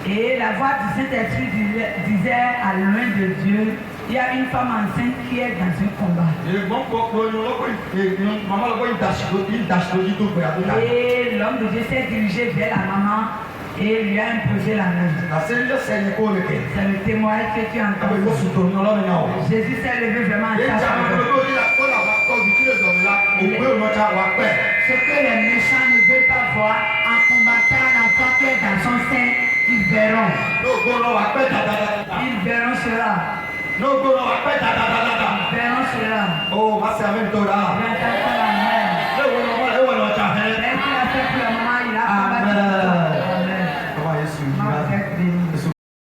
Et la voix du Saint-Esprit disait à loin de Dieu, il y a une femme enceinte qui est dans un combat. Et l'homme de Dieu s'est dirigé vers la maman et lui a imposé la main. C'est le témoignage que tu entends. Jésus s'est levé vraiment en sa faveur. Ce que les méchants ne veulent pas voir en combattant l'enfant qui est dans son sein, ils verront. Ils verront cela. Ils verront cela. Oh, ma sœur, même toi là.